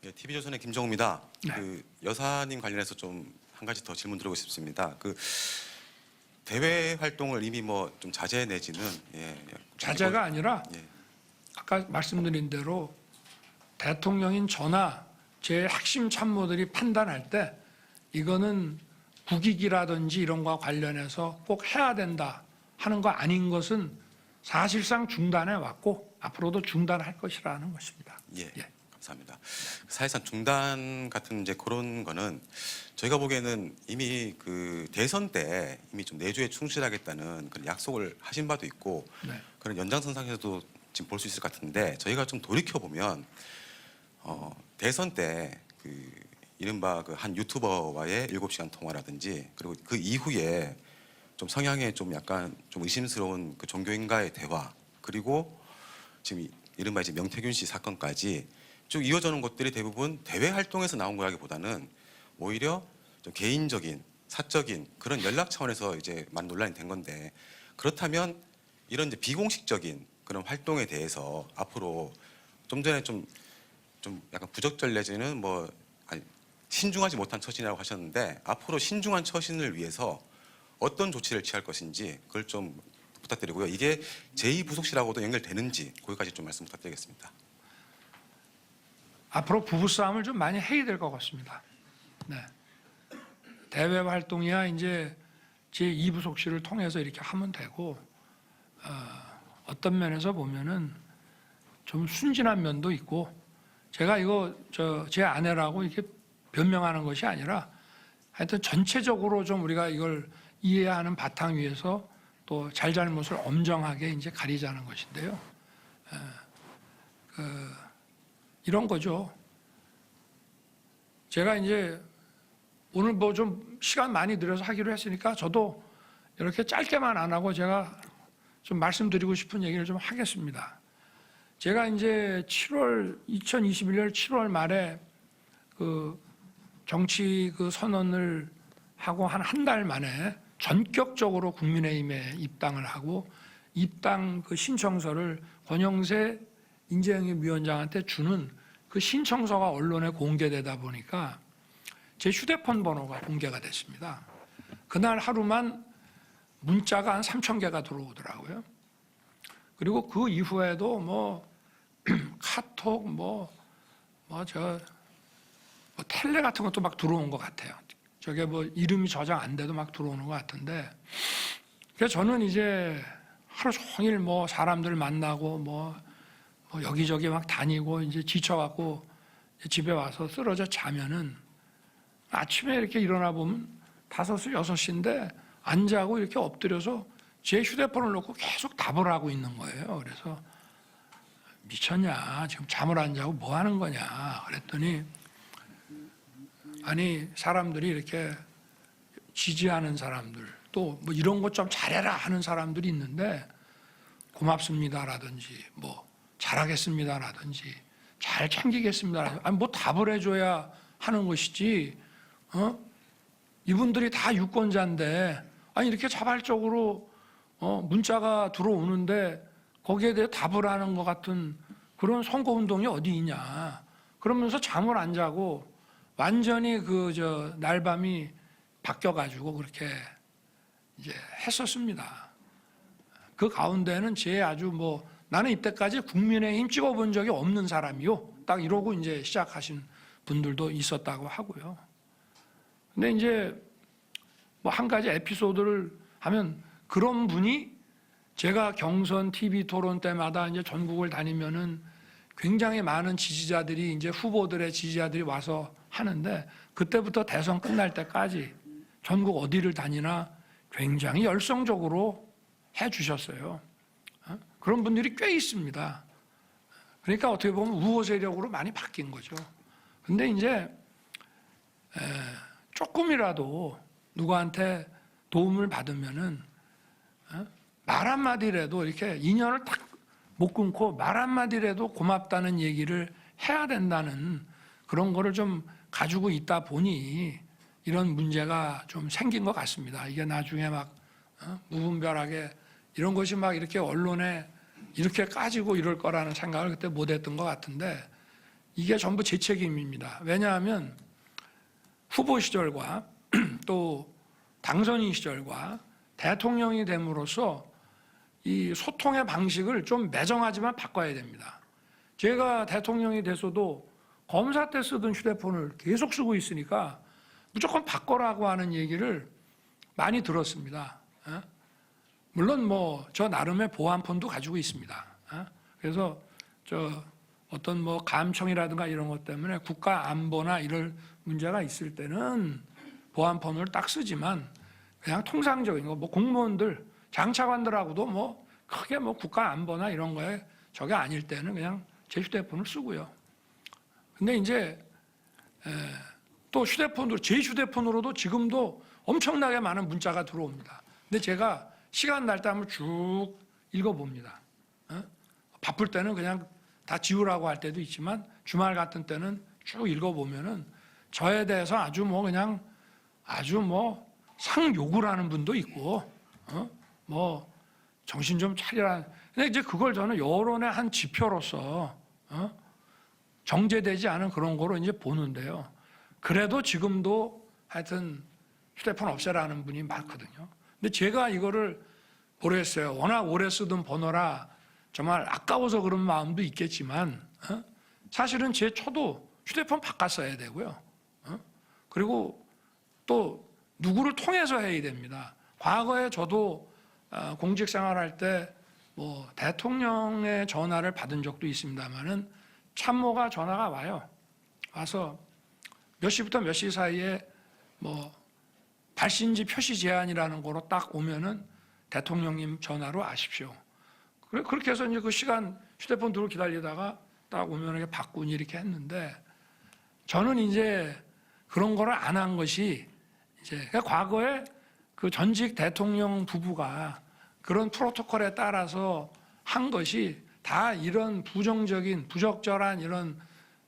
예, TV조선의 김정우입니다. 네. 그 여사님 관련해서 좀 한 가지 더 질문 드리고 싶습니다. 그 대외 활동을 이미 뭐 좀 자제 내지는 자제가 아니라 예. 아까 말씀드린 대로 대통령인 저나 제 핵심 참모들이 판단할 때 이거는 국익이라든지 이런 거와 관련해서 꼭 해야 된다 하는 거 아닌 것은 사실상 중단해 왔고 앞으로도 중단할 것이라는 것입니다. 예. 감사합니다. 사실상 중단 같은 이제 그런 거는 저희가 보기에는 이미 그 대선 때 이미 좀 내주에 충실하겠다는 그런 약속을 하신 바도 있고 네. 그런 연장선상에서도 지금 볼 수 있을 것 같은데 저희가 좀 돌이켜 보면 대선 때 그 이른바 그 한 유튜버와의 7시간 통화라든지 그리고 그 이후에 좀 성향에 좀 약간 좀 의심스러운 그 종교인과의 대화 그리고 지금 이른바 이제 명태균 씨 사건까지 쭉 이어져 오는 것들이 대부분 대외 활동에서 나온 거라기보다는 오히려 좀 개인적인 사적인 그런 연락 차원에서 이제 많은 논란이 된 건데 그렇다면 이런 이제 비공식적인 그런 활동에 대해서 앞으로 좀 전에 좀 약간 부적절 내지는 뭐 아니 신중하지 못한 처신이라고 하셨는데 앞으로 신중한 처신을 위해서 어떤 조치를 취할 것인지 그걸 좀 부탁드리고요. 이게 제2부속실하고도 연결되는지 거기까지 좀 말씀 부탁드리겠습니다. 앞으로 부부싸움을 좀 많이 해야 될 것 같습니다. 네. 대외 활동이야 이제 제2부속실을 통해서 이렇게 하면 되고 어떤 면에서 보면은 좀 순진한 면도 있고 제가 이거 제 아내라고 이렇게 변명하는 것이 아니라 하여튼 전체적으로 좀 우리가 이걸 이해하는 바탕 위에서 또 잘잘못을 엄정하게 이제 가리자는 것인데요. 이런 거죠. 제가 이제 오늘 뭐 좀 시간 많이 들여서 하기로 했으니까 저도 이렇게 짧게만 안 하고 제가 좀 말씀드리고 싶은 얘기를 좀 하겠습니다. 제가 이제 2021년 7월 말에 그 정치 그 선언을 하고 한 달 만에 전격적으로 국민의힘에 입당을 하고 입당 그 신청서를 권영세 인재영입위원장한테 주는 그 신청서가 언론에 공개되다 보니까 제 휴대폰 번호가 공개가 됐습니다. 그날 하루만 문자가 한 3,000개가 들어오더라고요. 그리고 그 이후에도 뭐 카톡 텔레 같은 것도 막 들어온 것 같아요. 저게 뭐 이름이 저장 안 돼도 막 들어오는 것 같은데 그래서 저는 이제 하루 종일 뭐 사람들 만나고 뭐 여기저기 막 다니고 이제 지쳐갖고 집에 와서 쓰러져 자면은 아침에 이렇게 일어나 보면 5시, 6시인데 안 자고 이렇게 엎드려서 제 휴대폰을 놓고 계속 답을 하고 있는 거예요. 그래서 미쳤냐? 지금 잠을 안 자고 뭐 하는 거냐? 그랬더니 아니 사람들이 이렇게 지지하는 사람들 또 뭐 이런 것 좀 잘해라 하는 사람들이 있는데 고맙습니다라든지 뭐 잘하겠습니다라든지 잘 챙기겠습니다라든지 아니 뭐 답을 해줘야 하는 것이지 이분들이 다 유권자인데 아니 이렇게 자발적으로 문자가 들어오는데 거기에 대해 답을 하는 것 같은 그런 선거운동이 어디 있냐 그러면서 잠을 안 자고 완전히 날밤이 바뀌어가지고 그렇게 이제 했었습니다. 그 가운데는 아주 나는 이때까지 국민의힘 찍어본 적이 없는 사람이요. 딱 이러고 이제 시작하신 분들도 있었다고 하고요. 근데 이제 한 가지 에피소드를 하면 그런 분이 제가 경선 TV 토론 때마다 이제 전국을 다니면은 굉장히 많은 지지자들이 이제 후보들의 지지자들이 와서 하는데 그때부터 대선 끝날 때까지 전국 어디를 다니나 굉장히 열성적으로 해 주셨어요. 그런 분들이 꽤 있습니다. 그러니까 어떻게 보면 우호 세력으로 많이 바뀐 거죠. 근데 이제 조금이라도 누구한테 도움을 받으면은 말 한마디라도 이렇게 인연을 딱 못 끊고 말 한마디라도 고맙다는 얘기를 해야 된다는 그런 거를 좀 가지고 있다 보니 이런 문제가 좀 생긴 것 같습니다. 이게 나중에 막 무분별하게 이런 것이 막 이렇게 언론에 이렇게 까지고 이럴 거라는 생각을 그때 못 했던 것 같은데 이게 전부 제 책임입니다. 왜냐하면 후보 시절과 또 당선인 시절과 대통령이 됨으로써 이 소통의 방식을 좀 매정하지만 바꿔야 됩니다. 제가 대통령이 돼서도 검사 때 쓰던 휴대폰을 계속 쓰고 있으니까 무조건 바꿔라고 하는 얘기를 많이 들었습니다. 물론 뭐 저 나름의 보안폰도 가지고 있습니다. 그래서 저 어떤 뭐 감청이라든가 이런 것 때문에 국가 안보나 이런 문제가 있을 때는 보안폰을 딱 쓰지만 그냥 통상적인 거 뭐 공무원들 장차관들하고도 뭐 크게 뭐 국가 안보나 이런 거에 저게 아닐 때는 그냥 제 휴대폰을 쓰고요. 근데 이제 또 휴대폰으로 제 휴대폰으로도 지금도 엄청나게 많은 문자가 들어옵니다. 근데 제가 시간 날 때 한번 쭉 읽어봅니다. 바쁠 때는 그냥 다 지우라고 할 때도 있지만 주말 같은 때는 쭉 읽어보면은 저에 대해서 아주 뭐 그냥 아주 뭐 상욕을 하는 분도 있고 뭐 정신 좀 차리라. 근데 이제 그걸 저는 여론의 한 지표로서 정제되지 않은 그런 거로 이제 보는데요. 그래도 지금도 하여튼 휴대폰 없애라는 분이 많거든요. 근데 제가 이거를 모르겠어요. 워낙 오래 쓰던 번호라 정말 아까워서 그런 마음도 있겠지만 사실은 저도 휴대폰 바꿨어야 되고요. 그리고 또 누구를 통해서 해야 됩니다. 과거에 저도 공직 생활할 때 뭐 대통령의 전화를 받은 적도 있습니다만은 참모가 전화가 와서 몇 시부터 몇 시 사이에 뭐 발신지 표시 제한이라는 거로 딱 오면은 대통령님 전화로 아십시오. 그렇게 해서 이제 그 시간 휴대폰 들고 기다리다가 딱 오면 이렇게 바꾸니 이렇게 했는데 저는 이제 그런 거를 안 한 것이 이제 그러니까 과거에 그 전직 대통령 부부가 그런 프로토콜에 따라서 한 것이 다 이런 부정적인 부적절한 이런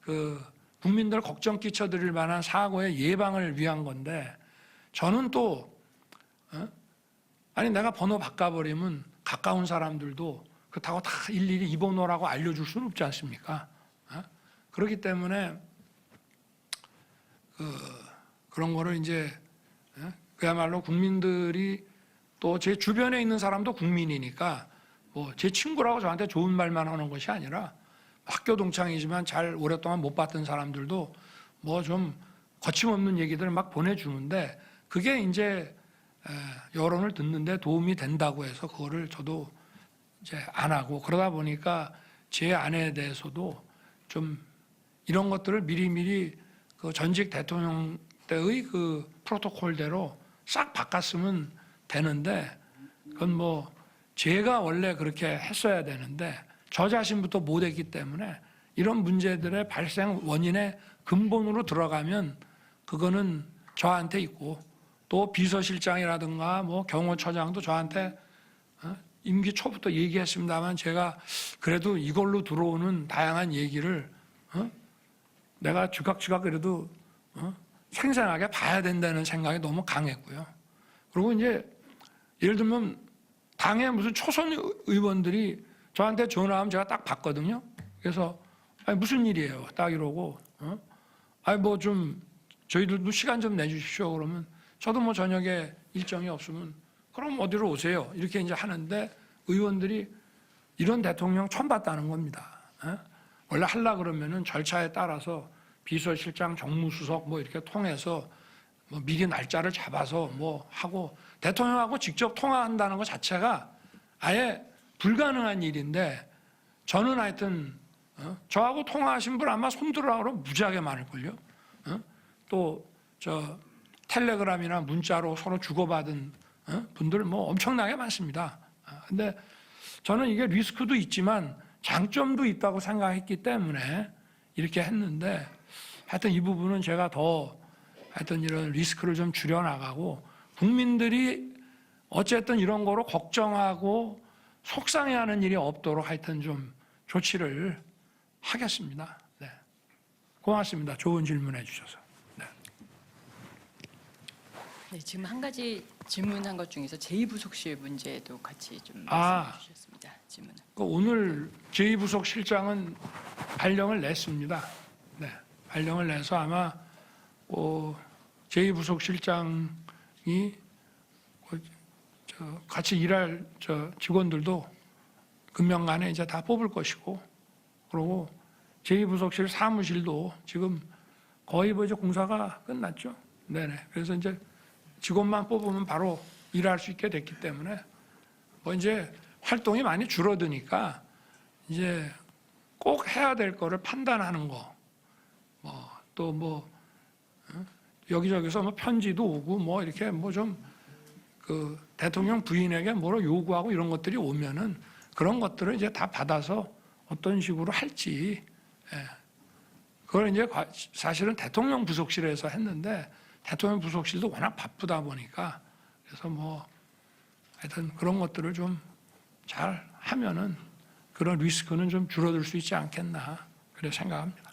그 국민들 걱정 끼쳐드릴 만한 사고의 예방을 위한 건데 저는 또 아니 내가 번호 바꿔버리면 가까운 사람들도 그렇다고 다 일일이 이 번호라고 알려줄 수는 없지 않습니까? 그렇기 때문에 그런 거를 이제 그야말로 국민들이 또 제 주변에 있는 사람도 국민이니까 뭐 제 친구라고 저한테 좋은 말만 하는 것이 아니라 학교 동창이지만 잘 오랫동안 못 봤던 사람들도 뭐 좀 거침없는 얘기들을 막 보내주는데 그게 이제 여론을 듣는데 도움이 된다고 해서 그거를 저도 이제 안 하고 그러다 보니까 제 아내에 대해서도 좀 이런 것들을 미리미리 그 전직 대통령 때의 그 프로토콜대로 싹 바꿨으면 되는데 그건 뭐 제가 원래 그렇게 했어야 되는데 저 자신부터 못했기 때문에 이런 문제들의 발생 원인의 근본으로 들어가면 그거는 저한테 있고 또 비서실장이라든가 뭐 경호처장도 저한테 임기 초부터 얘기했습니다만 제가 그래도 이걸로 들어오는 다양한 얘기를 내가 주각주각 그래도 생생하게 봐야 된다는 생각이 너무 강했고요. 그리고 이제 예를 들면 당의 무슨 초선 의원들이 저한테 전화하면 제가 딱 받거든요. 그래서 아니 무슨 일이에요? 딱 이러고 아니 뭐 좀 저희들도 시간 좀 내주십시오. 그러면 저도 뭐 저녁에 일정이 없으면 그럼 어디로 오세요? 이렇게 이제 하는데 의원들이 이런 대통령 처음 봤다는 겁니다. 원래 하려 그러면은 절차에 따라서 비서실장, 정무수석 뭐 이렇게 통해서 뭐 미리 날짜를 잡아서 뭐 하고 대통령하고 직접 통화한다는 것 자체가 아예 불가능한 일인데 저는 하여튼 저하고 통화하신 분 아마 손들어라고 무지하게 많을걸요. 또 저 텔레그램이나 문자로 서로 주고받은 분들 뭐 엄청나게 많습니다. 근데 저는 이게 리스크도 있지만 장점도 있다고 생각했기 때문에 이렇게 했는데 하여튼 이 부분은 제가 더 하여튼 이런 리스크를 좀 줄여나가고 국민들이 어쨌든 이런 거로 걱정하고 속상해하는 일이 없도록 하여튼 좀 조치를 하겠습니다. 네. 고맙습니다. 좋은 질문해 주셔서. 네. 네, 지금 한 가지 질문한 것 중에서 제2부속실 문제도 같이 좀 말씀해 주셨습니다. 질문은. 오늘 제2부속 실장은 발령을 냈습니다. 발령을 내서 아마 제2부속실장이 같이 일할 직원들도 금년간에 이제 다 뽑을 것이고, 그리고 제2부속실 사무실도 지금 거의 이제 공사가 끝났죠. 네네. 그래서 이제 직원만 뽑으면 바로 일할 수 있게 됐기 때문에 이제 활동이 많이 줄어드니까 이제 꼭 해야 될 거를 판단하는 거, 여기저기서 편지도 오고 이렇게 좀 그 대통령 부인에게 뭐로 요구하고 이런 것들이 오면은 그런 것들을 이제 다 받아서 어떤 식으로 할지, 그걸 이제 사실은 대통령 부속실에서 했는데 대통령 부속실도 워낙 바쁘다 보니까 그래서 하여튼 그런 것들을 좀 잘 하면은 그런 리스크는 좀 줄어들 수 있지 않겠나 그래 생각합니다.